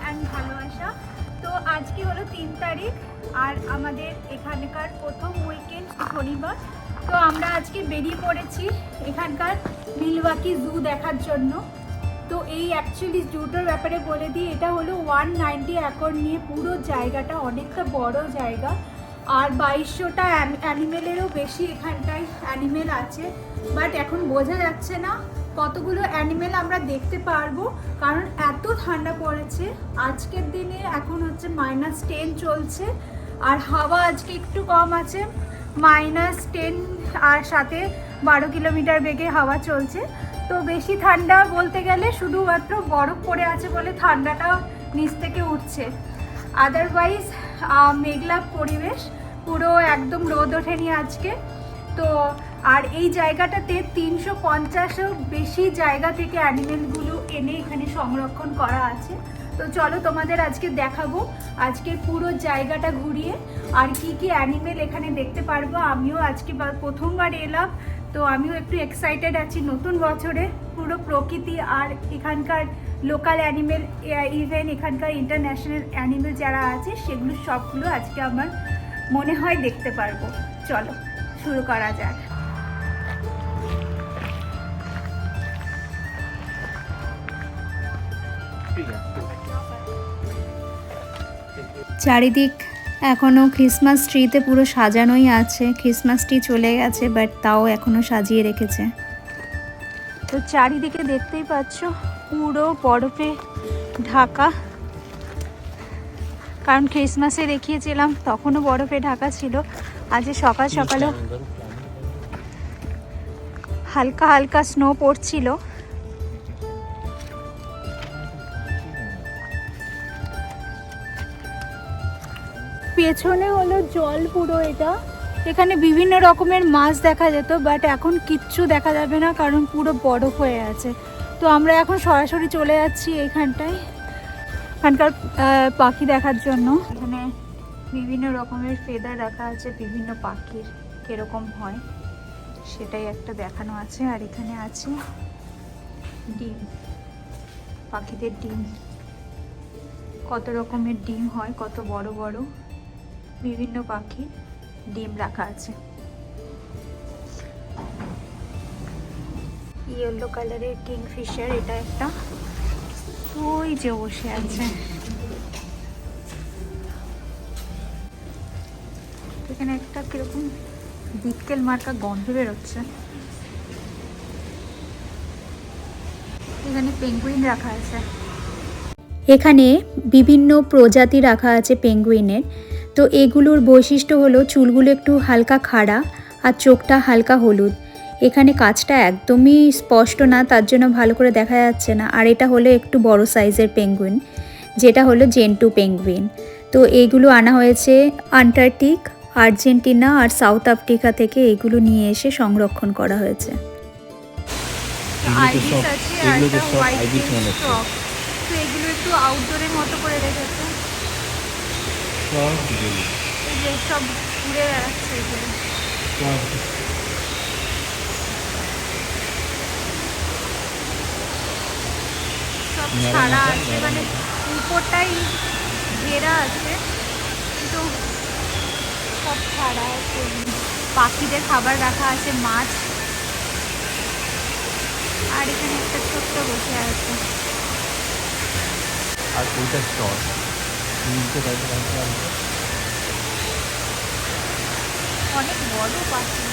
And ভালোবাসা। তো আজকে হলো 3 তারিখ আর আমাদের এখানকার প্রথম উইকেন্ড শনিবার। তো আমরা আজকে বেরিয়ে পড়েছি এখানকার মিলওয়াকি জু দেখার জন্য। তো এই অ্যাকচুয়ালি জুটার ব্যাপারে বলে দিই, এটা হলো 190 একর নিয়ে পুরো জায়গাটা, অনেকটা বড় জায়গা। আর 2200টা অ্যানিমেলেরও বেশি এখানটায় অ্যানিমেল আছে, বাট এখন বোঝা যাচ্ছে না কতগুলো অ্যানিমেল আমরা দেখতে পারবো, কারণ এত ঠান্ডা পড়েছে। আজকের দিনে এখন হচ্ছে -10 চলছে, আর হাওয়া আজকে একটু কম আছে, -10, আর সাথে 12 কিলোমিটার বেগে হাওয়া চলছে। তো বেশি ঠান্ডা বলতে গেলে শুধুমাত্র বরফ পড়ে আছে বলে ঠান্ডাটা নিচ থেকে উঠছে, আদারওয়াইজ মেঘলা পরিবেশ, পুরো একদম রোদ ওঠেনি আজকে। তো আর এই জায়গাটাতে 350-এরও বেশি জায়গা থেকে অ্যানিমেলগুলো এনে এখানে সংরক্ষণ করা আছে। তো চলো তোমাদের আজকে দেখাবো আজকে পুরো জায়গাটা ঘুরিয়ে আর কি কি অ্যানিমেল এখানে দেখতে পারবো। আমিও আজকে প্রথমবার এলাম, তো আমিও একটু এক্সাইটেড আছি নতুন বছরে। পুরো প্রকৃতি আর এখানকার লোকাল অ্যানিমেল, ইভেন এখানকার ইন্টারন্যাশনাল অ্যানিমেল যারা আছে সেগুলো সবগুলো আজকে আমার মনে হয় দেখতে পারবো। চলো শুরু করা যাক। চারিদিক এখনো ক্রিসমাস ট্রিতে পুরো সাজানোই আছে। ক্রিসমাস ট্রি চলে গেছে, বাট তাও এখনো সাজিয়ে রেখেছে। তো চারিদিকে দেখতেই পাচ্ছ পুরো বরফে ঢাকা, কারণ ক্রিসমাসে দেখিয়েছিলাম তখনও বরফে ঢাকা ছিল। আজ সকাল সকালও হালকা হালকা স্নো পড়ছিল। পেছনে হলো জল পুরো, এটা এখানে বিভিন্ন রকমের মাছ দেখা যেত, বাট এখন কিচ্ছু দেখা যাবে না কারণ পুরো বরফ হয়ে আছে। তো আমরা এখন সরাসরি চলে যাচ্ছি এইখানটায় এখানকার পাখি দেখার জন্য। এখানে বিভিন্ন রকমের ফেদার রাখা আছে, বিভিন্ন পাখির কিরকম হয় সেটাই একটা দেখানো আছে। আর এখানে আছে ডিম, পাখিদের ডিম, কত রকমের ডিম হয়, কত বড় বড় বিভিন্ন পাখি ডিম রাখা আছে। ইয়েলো কালারের কিংফিশার এটা একটা, ওই যে বসে আছে। এখানে একটা কিরকম বিটকেল মার্কা গন্ধ বেরোচ্ছে। এখানে পেঙ্গুইন রাখা আছে। এখানে বিভিন্ন প্রজাতি রাখা আছে পেঙ্গুইনের। তো এগুলোর বৈশিষ্ট্য হলো চুলগুলো একটু হালকা খাড়া আর চোখটা হালকা হলুদ। এখানে কাঁচটা একদমই স্পষ্ট না, তার জন্য ভালো করে দেখা যাচ্ছে না। আর এটা হলো একটু বড় সাইজের পেঙ্গুইন, যেটা হলো জেন্টু পেঙ্গুইন। তো এইগুলো আনা হয়েছে আন্টার্কটিক, আর্জেন্টিনা আর সাউথ আফ্রিকা থেকে। এগুলো নিয়ে এসে সংরক্ষণ করা হয়েছে। তো এগুলো একটু আউটডোরের মতো করে রেখেছে, এই যে সব ঘুরে বেড়াচ্ছে এগুলো। সব ছাড়া আছে, মানে উপরটাই ঘেরা আছে কিন্তু সব ছাড়া আছে। পাখিদের খাবার রাখা আছে, মাছ। আর এখানে একটা ছোট্ট বসে আছে। আর ওইটা স্টল অনেক বড় পাখি।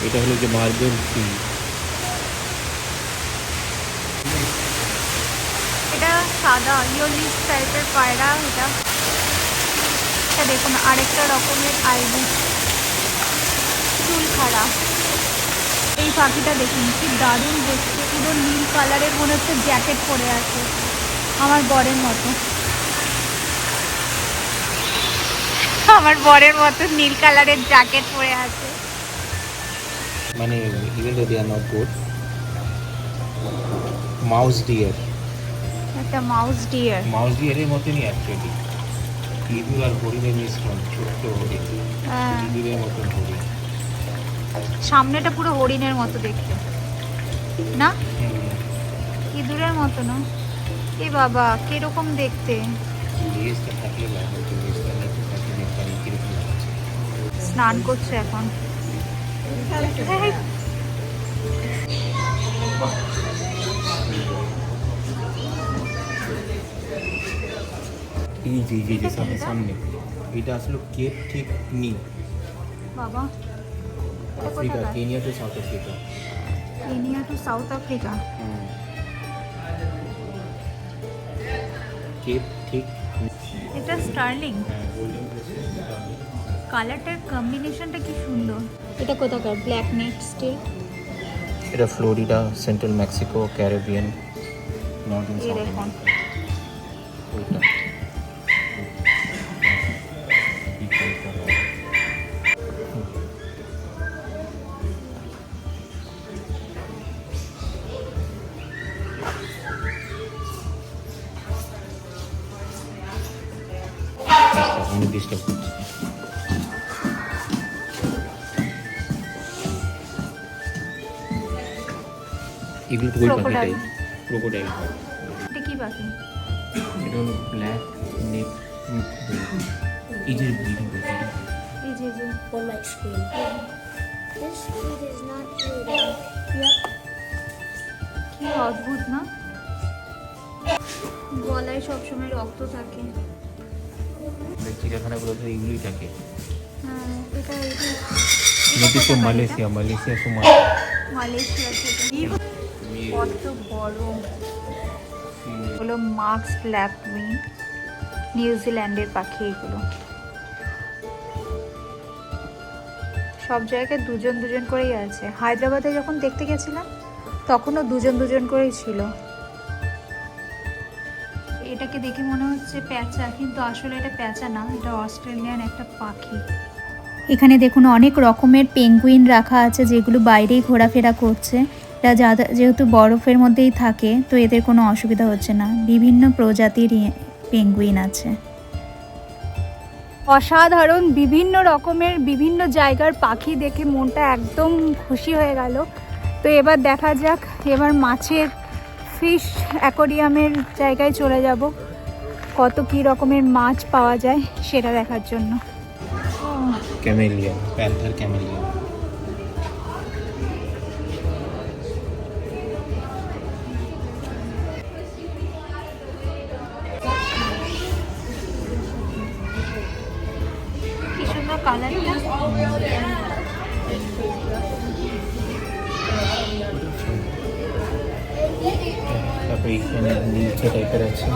এটা হলো যে মার্বেল সিল। এটা সাদা ইয়োলিস টাইপের পায়রা। এটা দেখুন আরেকটা রকমের আইবিস, চুল খাড়া। এই পাখিটা দেখুন কি দারুণ দেখতে, পুরো নীল কালারের, মনে হচ্ছে জ্যাকেট পরে আছে আমার বরের মতো। আমার বরের মতো নীল কালারের জ্যাকেট পরে আছে। মানে even though they are not good. Mouse deer, একটা মাউস ডিয়ারের মতনই অ্যাকচুয়ালি। ইঁদুর আর হরিণের মিশ্রণ, ছোট্ট হরিণ, ইঁদুরের মতন হরিণ। সামনেটা পুরো হরিণের মতো দেখতে, না ইঁদুরের মতো না? এ বাবা কিরকম দেখতে। লেজটা থাকলে ভালো হতো, লেজটা নিচে থাকলে দেখতে আমি কিরকম লাগছে। স্নান করছে এখন। এই যে এই যে সামনে সামনে এটা আসলে কেপ ঠিক নি বাবা এটা আফ্রিকা, কোথাকার? Kenya to South Africa. Kenya to South Africa. Cape ঠিক এটা স্টার্লিং। গোল্ডেন কালারটার কম্বিনেশনটা কি সুন্দর। এটা কোথাকার? Black neck stilt. এটা Florida, central Mexico, Caribbean, northern এই সাউথ দেখুন ওইটা ডিস্টার্ব করছে। এগুলো তো ওই পাখিটাই, ক্রোকোডাইল হয়। এটা কি পাখি? এটা হলো ব্ল্যাক নেক, এই যে ব্রিডিং করছে এটা। এই যে যে On my screen. This food is not good. কি অদ্ভুত না, গলায় সবসময় রক্ত থাকে। চিড়িয়াখানাগুলো তো এইগুলোই থাকে। হ্যাঁ এটা এটা নেটিভ তো কোথাকার মালয়েশিয়া, মালয়েশিয়া তো এটা? মালয়েশিয়া থেকে। কত বড় হলো মার্কস ল্যাপউইং, নিউজিল্যান্ডের পাখি এগুলো। সব জায়গায় দুজন দুজন করেই আছে। হায়দ্রাবাদে যখন দেখতে গেছিলাম তখনও দুজন দুজন করেই ছিল। এটাকে দেখে মনে হচ্ছে প্যাঁচা, কিন্তু আসলে এটা প্যাঁচা না, এটা অস্ট্রেলিয়ান একটা পাখি। এখানে দেখুন অনেক রকমের পেঙ্গুইন রাখা আছে যেগুলো বাইরেই ঘোরাফেরা করছে। এরা যেহেতু বরফের মধ্যেই থাকে তো এদের কোনো অসুবিধা হচ্ছে না। বিভিন্ন প্রজাতির পেঙ্গুইন আছে। অসাধারণ বিভিন্ন রকমের বিভিন্ন জায়গার পাখি দেখে মনটা একদম খুশি হয়ে গেল। তো এবার দেখা যাক, এবার মাছের ফিশ অ্যাকোরিয়ামের জায়গায় চলে যাব, কত কী রকমের মাছ পাওয়া যায় সেটা দেখার জন্য। Camellia, panther camellia. কি সুন্দর কালারটা। তারপরে এখানে নীলচে টাইপের আছে,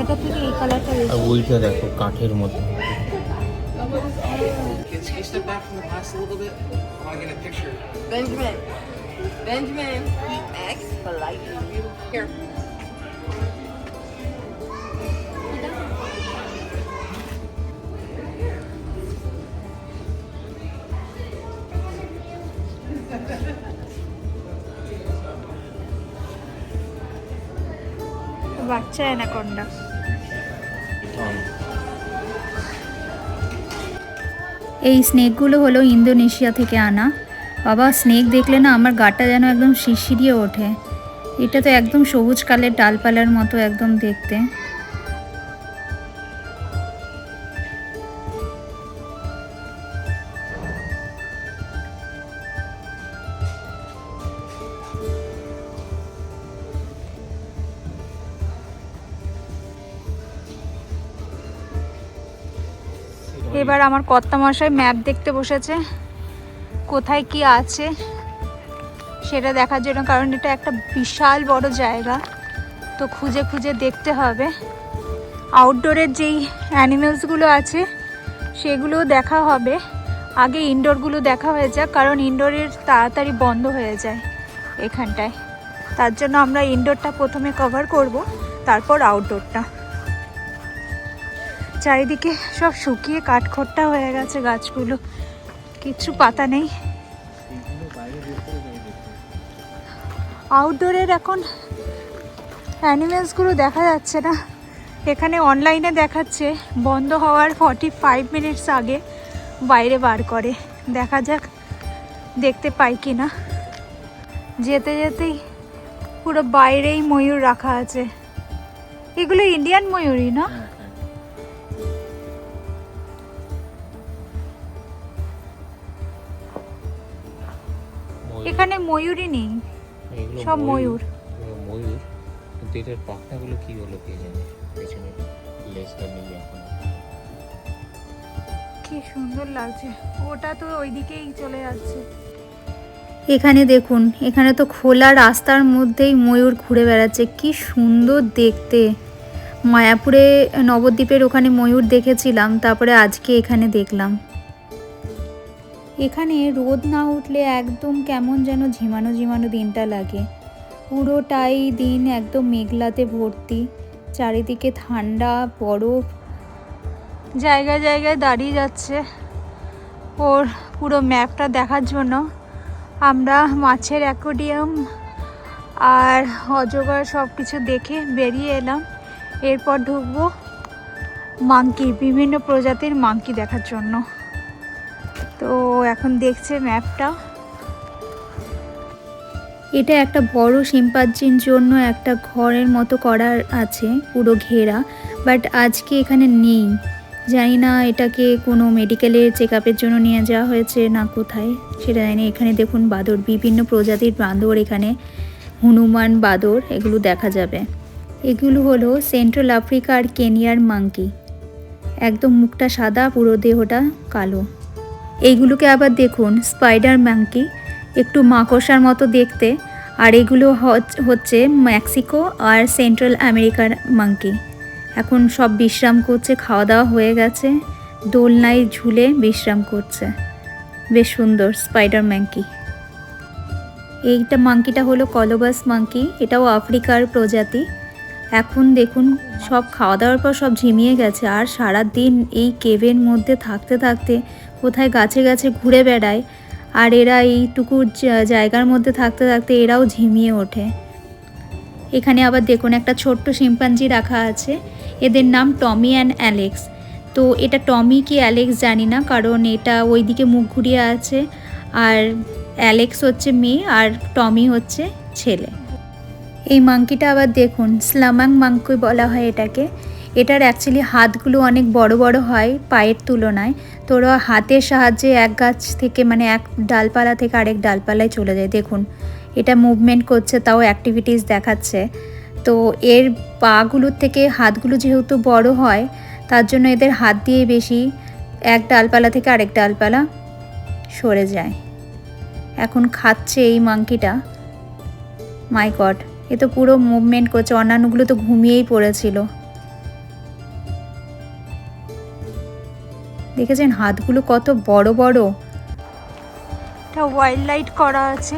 এটা থেকে এই কালারটা আর বেশি। ওইটা দেখো কাঠের মতো। Can you step back from the glass a little bit? I want to get a picture. Benjamin. Benjamin. X politely. Here. বাচ্চা অ্যানাকোন্ডা। এই স্নেকগুলো হলো ইন্দোনেশিয়া থেকে আনা। বাবা স্নেক দেখলে না আমার গাটা যেন একদম শিরশিরিয়ে ওঠে। এটা তো একদম সবুজ কালের ডালপালার মতো একদম দেখতে। এবার আমার কর্তামশাই ম্যাপ দেখতে বসেছে, কোথায় কি আছে সেটা দেখার জন্য, কারণ এটা একটা বিশাল বড় জায়গা, তো খুঁজে খুঁজে দেখতে হবে। আউটডোরের যেই অ্যানিমেলসগুলো আছে সেগুলোও দেখা হবে, আগে ইনডোরগুলো দেখা হয়ে যাক, কারণ ইনডোরের তাড়াতাড়ি বন্ধ হয়ে যায় এখানটায়। তার জন্য আমরা ইনডোরটা প্রথমে কভার করব, তারপর আউটডোরটা। চারিদিকে সব শুকিয়ে কাঠখোট্টা হয়ে গেছে গাছগুলো, কিচ্ছু পাতা নেই। আউটডোরের এখন অ্যানিমেলসগুলো দেখা যাচ্ছে না। এখানে অনলাইনে দেখাচ্ছে বন্ধ হওয়ার 45 মিনিটস আগে বাইরে বার করে। দেখা যাক দেখতে পাই কিনা। যেতে যেতেই পুরো বাইরেই ময়ূর রাখা আছে। এগুলো ইন্ডিয়ান ময়ূরই না? হ্যাঁ, হ্যাঁ। ময়ূর। এখানে ময়ূরই নেই, এগুলো সব ময়ূর। এগুলো ময়ূর, কিন্তু এটার পাখনাগুলো কি হলো কে জানে, পেছনে লেজটা নেই এখন। কি সুন্দর লাগছে, ওটা তো ওইদিকেই চলে যাচ্ছে। এখানে দেখুন, এখানে তো খোলা রাস্তার মধ্যেই ময়ূর ঘুরে বেড়াচ্ছে, কি সুন্দর দেখতে। মায়াপুরে নবদ্বীপের ওখানে ময়ূর দেখেছিলাম, তারপরে আজকে এখানে দেখলাম। এখানে রোদ না উঠলে একদম কেমন যেন ঝিমানো ঝিমানো দিনটা লাগে। পুরোটাই দিন একদম মেঘলাতে ভর্তি, চারিদিকে ঠান্ডা বরফ, জায়গায় জায়গায় দাঁড়িয়ে যাচ্ছে। ওর পুরো ম্যাপটা দেখার জন্য আমরা মাছের অ্যাকোয়ারিয়াম আর অজগর সব কিছু দেখে বেরিয়ে এলাম। এরপর ঢুকবো মাঙ্কি, বিভিন্ন প্রজাতির মাঙ্কি দেখার জন্য। তো এখন দেখছে ম্যাপটা। এটা একটা বড় শিম্পাঞ্জির জন্য একটা ঘরের মতো করার আছে, পুরো ঘেরা, বাট আজকে এখানে নেই। জানি না এটাকে কোনো মেডিকেলের চেক আপের জন্য নিয়ে যাওয়া হয়েছে না কোথায়, সেটা জানি না। এখানে দেখুন বাঁদর, বিভিন্ন প্রজাতির বাঁদর, এখানে হনুমান বাঁদর, এগুলো দেখা যাবে। এগুলো হলো সেন্ট্রাল আফ্রিকা আর কেনিয়ার মাঙ্কি। একদম মুখটা সাদা, পুরো দেহটা কালো। এইগুলোকে আবার দেখুন স্পাইডার মাঙ্কি, একটু মাকড়সার মতো দেখতে। আর এগুলো হচ্ছে মেক্সিকো আর সেন্ট্রাল আমেরিকার মাঙ্কি। এখন সব বিশ্রাম করছে, খাওয়া দাওয়া হয়ে গেছে, দোলনায় ঝুলে বিশ্রাম করছে। বেশ সুন্দর স্পাইডার মাঙ্কি। এইটা মাঙ্কিটা হলো কলবাস মাঙ্কি, এটাও আফ্রিকার প্রজাতি। এখন দেখুন সব খাওয়া দাওয়ার পর সব ঝিমিয়ে গেছে, আর সারা দিন এই কেভের মধ্যে থাকতে থাকতে কোথায় গাছে গাছে ঘুরে বেড়ায়, আর এরা এইটুকু জায়গার মধ্যে থাকতে থাকতে এরাও ঝিমিয়ে ওঠে। এখানে আবার দেখুন একটা ছোট্ট শিম্পাঞ্জি রাখা আছে, এদের নাম টমি অ্যান্ড অ্যালেক্স। তো এটা টমি কি অ্যালেক্স জানি না, কারণ এটা ওইদিকে মুখ ঘুরিয়ে আছে, আর অ্যালেক্স হচ্ছে মেয়ে আর টমি হচ্ছে ছেলে। এই মাঙ্কিটা আবার দেখুন স্লামাং মাঙ্কি বলা হয় এটাকে। এটার অ্যাকচুয়ালি হাতগুলো অনেক বড় বড় হয় পায়ের তুলনায়, তো ওরা হাতের সাহায্যে এক গাছ থেকে, মানে এক ডালপালা থেকে আরেক ডালপালায় চলে যায়। দেখুন এটা মুভমেন্ট করছে, তাও অ্যাক্টিভিটিস দেখাচ্ছে। তো এর পাগুলোর থেকে হাতগুলো যেহেতু বড় হয়, তার জন্য এদের হাত দিয়ে বেশি এক ডালপালা থেকে আরেক ডালপালা সরে যায়। এখন খাচ্ছে এই মাঙ্কিটা। মাই গড, এ তো পুরো মুভমেন্ট করছে, অন্যান্যগুলো তো ঘুমিয়েই পড়েছিল। দেখেছেন হাতগুলো কত বড় বড়। এটা ওয়াইল্ড লাইট করা আছে,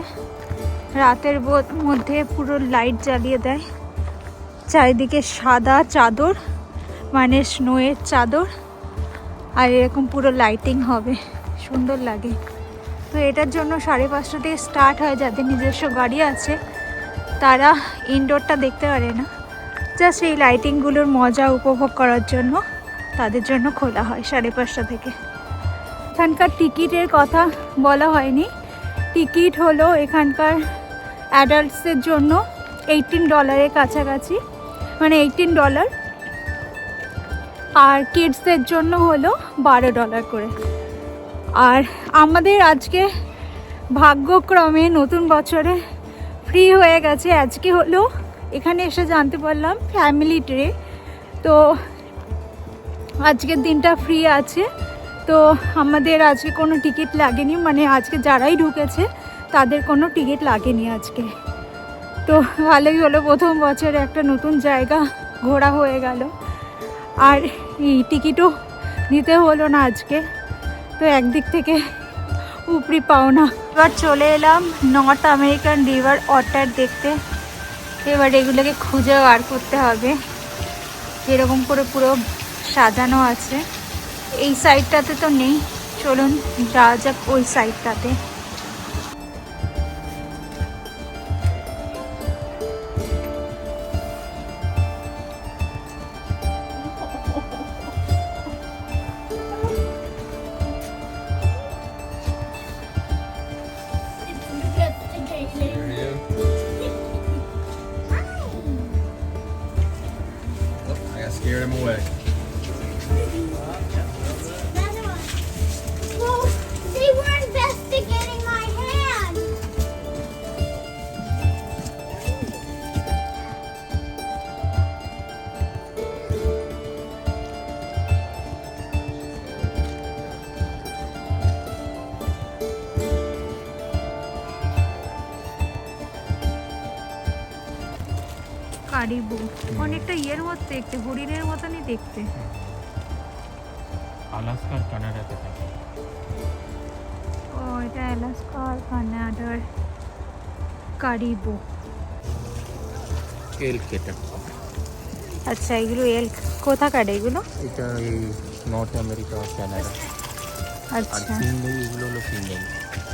রাতের মধ্যে পুরো লাইট জ্বালিয়ে দেয়। চারিদিকে সাদা চাদর, মানে স্নোয়ের চাদর, আর এরকম পুরো লাইটিং হবে, সুন্দর লাগে। তো এটার জন্য 5:30 থেকে স্টার্ট হয়। যাদের নিজস্ব গাড়ি আছে তারা ইনডোরটা দেখতে পারে না, জাস্ট এই লাইটিংগুলোর মজা উপভোগ করার জন্য তাদের জন্য খোলা হয় 5:30 থেকে। এখানকার টিকিটের কথা বলা হয়নি। টিকিট হলো এখানকার অ্যাডাল্টসের জন্য $18 কাছাকাছি, মানে $18, আর কিডসদের জন্য হলো $12 করে। আর আমাদের আজকে ভাগ্যক্রমে নতুন বছরে ফ্রি হয়ে গেছে। আজকে হলো এখানে এসে জানতে পারলাম ফ্যামিলি ডে, তো আজকের দিনটা ফ্রি আছে। তো আমাদের আজকে কোনো টিকিট লাগেনি, মানে আজকে যারাই ঢুকেছে তাদের কোনো টিকিট লাগেনি আজকে। তো ভালোই হলো, প্রথম বছরে একটা নতুন জায়গা ঘোরা হয়ে গেল, আর এই টিকিটও নিতে হলো না আজকে। তো একদিক থেকে উপরি পাওনা। এবার চলে এলাম নর্থ আমেরিকান রিভার অটার দেখতে। এবার এগুলোকে খুঁজে বার করতে হবে, এরকম করে পুরো সাজানো আছে। এই সাইডটাতে তো নেই, চলুন যাওয়া যাক ওই সাইডটাতে। কারিবু অনেকটা ইয়ের মতো দেখতে, হরিণের মতনই দেখতে। আলাস্কা আর কানাডাতে থাকে। ও এটা আলাস্কা আর কানাডার কারিবু। এলক এটা। আচ্ছা এগুলো এলক কোথাকার এগুলো? এটা এই নর্থ আমেরিকা আর কানাডা। আর আচ্ছা সিং নেই, এগুলো হলো ফিমেল।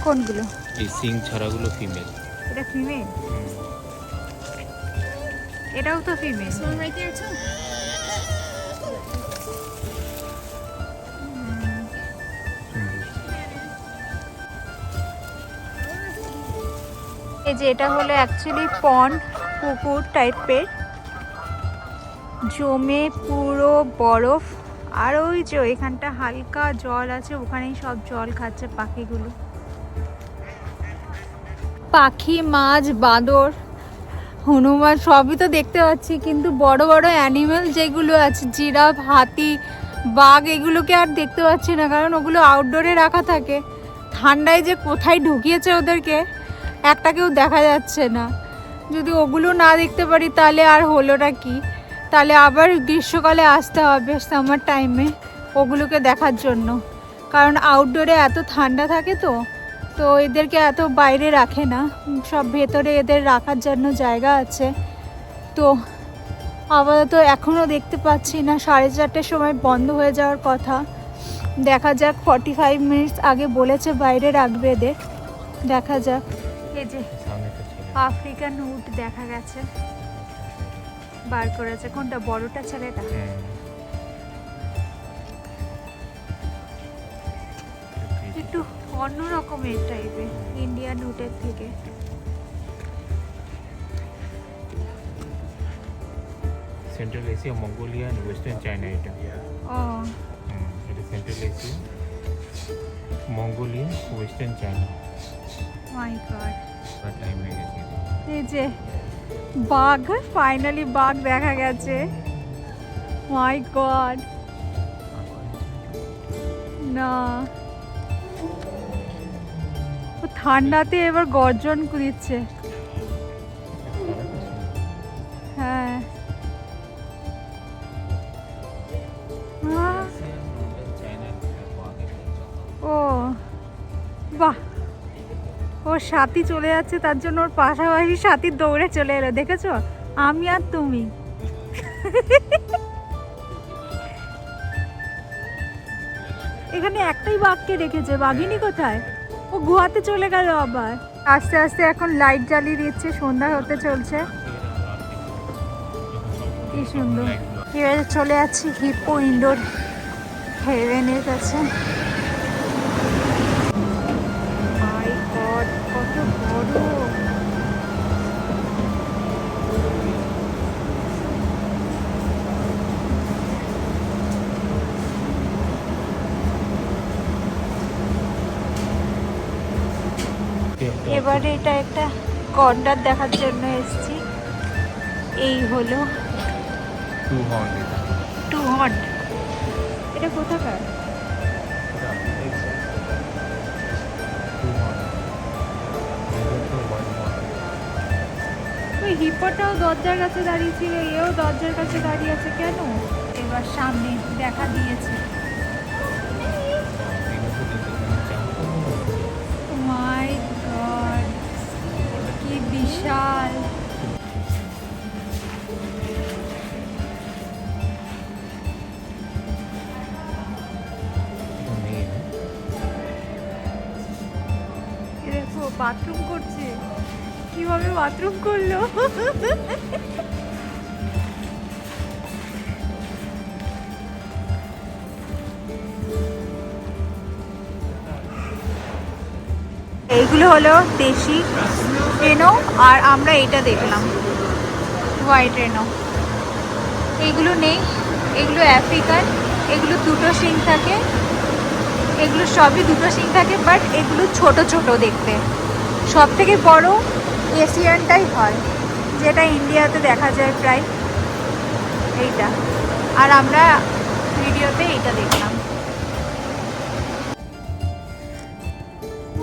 কোনগুলো? এই সিং ছাড়াগুলো ফিমেল। এটা ফিমেল, এটাও তো female. This one right there too. এই যে এটা হলো অ্যাকচুয়ালি পন্ড, পুকুর টাইপের, জমে পুরো বরফ। আর ওই যে এখানটা হালকা জল আছে, ওখানেই সব জল খাচ্ছে পাখিগুলো। পাখি, মাছ, বাঁদর, হনুমান সবই তো দেখতে পাচ্ছি, কিন্তু বড় বড় অ্যানিমেল যেগুলো আছে জিরাফ, হাতি, বাঘ, এগুলোকে আর দেখতে পাচ্ছি না, কারণ ওগুলো আউটডোরে রাখা থাকে। ঠান্ডায় যে কোথায় ঢুকিয়েছে ওদেরকে একটাকেও দেখা যাচ্ছে না। যদি ওগুলো না দেখতে পারি তাহলে আর হলোটা কি, তাহলে আবার গ্রীষ্মকালে আসতে হবে সামার টাইমে ওগুলোকে দেখার জন্য, কারণ আউটডোরে এত ঠান্ডা থাকে তো তো এদেরকে এত বাইরে রাখে না, সব ভেতরে এদের রাখার জন্য জায়গা আছে। তো আপাতত এখনও দেখতে পাচ্ছি না, 4:30টার সময় বন্ধ হয়ে যাওয়ার কথা। দেখা যাক, 45 মিনিটস আগে বলেছে বাইরে রাখবে এদের, দেখা যাক। এই যে আফ্রিকান উট দেখা গেছে, বার করেছে। কোনটা, বড়টা ছেলেটা? একটু অন্য রকমের টাইপের, ইন্ডিয়ান উটের থেকে। সেন্ট্রাল এশিয়া, মঙ্গোলিয়া আর ওয়েস্টার্ন চায়না এটা। ও এটা Central Asia, Mongolia, western China. My God, time হয়ে গেছে। এই যে বাঘ, ফাইনালি বাঘ দেখা গেছে। মাই গড, না ও ঠান্ডাতে এবার গর্জন দিচ্ছে। হ্যাঁ ও বাহ, ওর সাথী চলে যাচ্ছে, তার জন্য ওর পাশাপাশি সাথী দৌড়ে চলে এলো, দেখেছো? আমি আর তুমি। এখানে একটাই বাঘকে রেখেছে, বাঘিনী কোথায়? ও গুহাতে চলে গেল আবার। আস্তে আস্তে এখন লাইট জ্বালিয়ে দিচ্ছে, সন্ধ্যা হতে চলছে। কি সুন্দর। এবারে চলে যাচ্ছি হিপো ইনডোর হেভেনের কাছে। মাই গড, কত বড়! এবারে এটা একটা কর্নার দেখার জন্য এসেছি। এই হলো টু হর্ন। এটা কোথাকার? ওই হিপোটাও দরজার কাছে দাঁড়িয়ে ছিল, এও দরজার কাছে দাঁড়িয়ে আছে কেন? এবার সামনে দেখা দিয়েছে। মাই গড, কি বিশাল! দেখো বাথরুম করছে, কিভাবে বাথরুম করলো! এইগুলো হলো দেশি রেনো, আর আমরা এটা দেখলাম হোয়াইট রেনো। এইগুলো নেই, এগুলো আফ্রিকান, এগুলো দুটো শিং থাকে, এগুলো সবই দুটো শিং থাকে, বাট এগুলো ছোট ছোট দেখতে। সব থেকে বড় এশিয়ানটাই হয়, যেটা ইন্ডিয়াতে দেখা যায় প্রায়, এইটা। আর আমরা ভিডিওতে এইটা দেখলাম।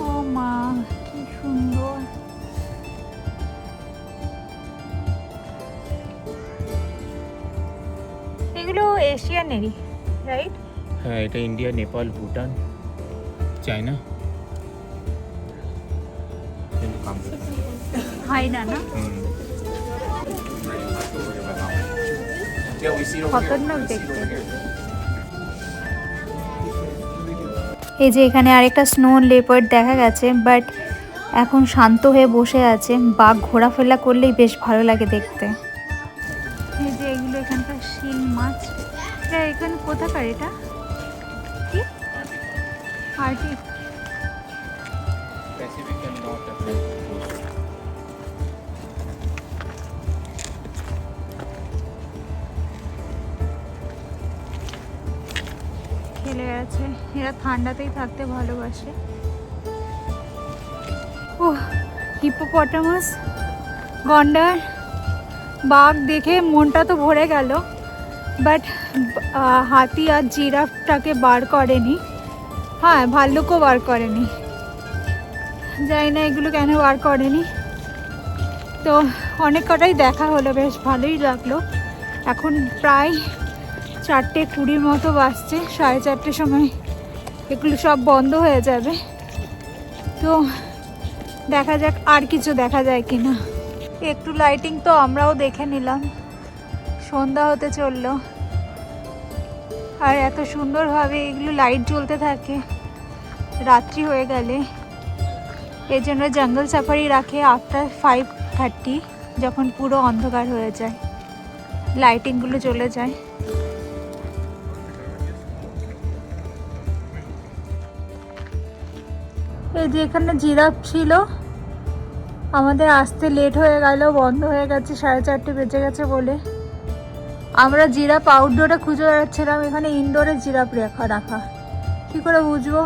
ও মা, কি সুন্দর! এশিয়ানেরই, রাইট? হ্যাঁ, এটা ইন্ডিয়া, নেপাল, ভুটান, চায়না। হয় না না, খতরনাক দেখতে। এই যে এখানে আরেকটা স্নো লেপার্ড দেখা গেছে, বাট এখন শান্ত হয়ে বসে আছে। বাঘ ঘোরাফেরা করলেই বেশ ভালো লাগে দেখতে। এই যে এগুলো এখানকার শিল মাছ। এটা এখানে কোথাকার? এটা কি? আর্টিক। খেলে আছে, এরা ঠান্ডাতেই থাকতে ভালোবাসে। ও হিপোপটামাস, গন্ডার, বাঘ দেখে মনটা তো ভরে গেল, বাট হাতি আর জিরাফটাকে বার করেনি। হ্যাঁ, ভাল্লুকও বার করেনি, জানি না এগুলো কেন বার করেনি। তো অনেক কটাই দেখা হলো, বেশ ভালোই লাগলো। এখন প্রায় 4:20 মতো বাজছে, 4:30 সময় এগুলো সব বন্ধ হয়ে যাবে। তো দেখা যাক আর কিছু দেখা যায় কিনা। একটু লাইটিং তো আমরাও দেখে নিলাম, সন্ধ্যা হতে চললো। আর এত সুন্দরভাবে এগুলো লাইট জ্বলতে থাকে রাত্রি হয়ে গেলে। এই জন্য জঙ্গল সাফারি রাখে আফটার 5:30, যখন পুরো অন্ধকার হয়ে যায়, লাইটিংগুলো চলে যায়। এই যে এখানে জিরাফ ছিল, আমাদের আসতে লেট হয়ে গেল, বন্ধ হয়ে গেছে, 4:30 বেজে গেছে বলে। আমরা জিরাফ আউটডোরে খুঁজে বেড়াচ্ছিলাম, এখানে ইনডোরে জিরাফ রাখা, কী করে বুঝবো?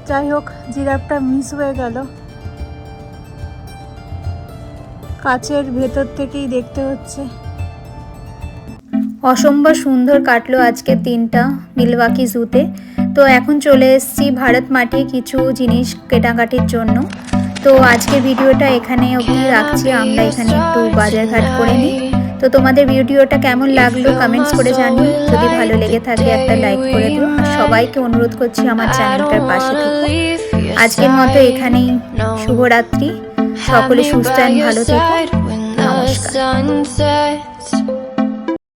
যাই হোক, জিরাফটা মিস হয়ে গেল। কাছের ভেতর থেকেই দেখতে হচ্ছে। অসম্ভব সুন্দর কাটলো আজকের দিনটা মিলওয়াকি জুতে। তো এখন চলে এসেছি ভারত মাঠে কিছু জিনিস কেনাকাটির জন্য। তো আজকের ভিডিওটা এখানে অবধি রাখছি, আমরা এখানে একটু বাজারঘাট করে নিই। তো তোমাদের ভিডিওটা কেমন লাগলো কমেন্টস করে জানিও। যদি ভালো লেগে থাকে একটা লাইক করে দিও, আর সবাইকে অনুরোধ করছি আমার চ্যানেলটার পাশে থেকো। আজকের মতো এখানেই শুভরাত্রি, সকলে সুস্থ আর ভালো থেকো। নমস্কার।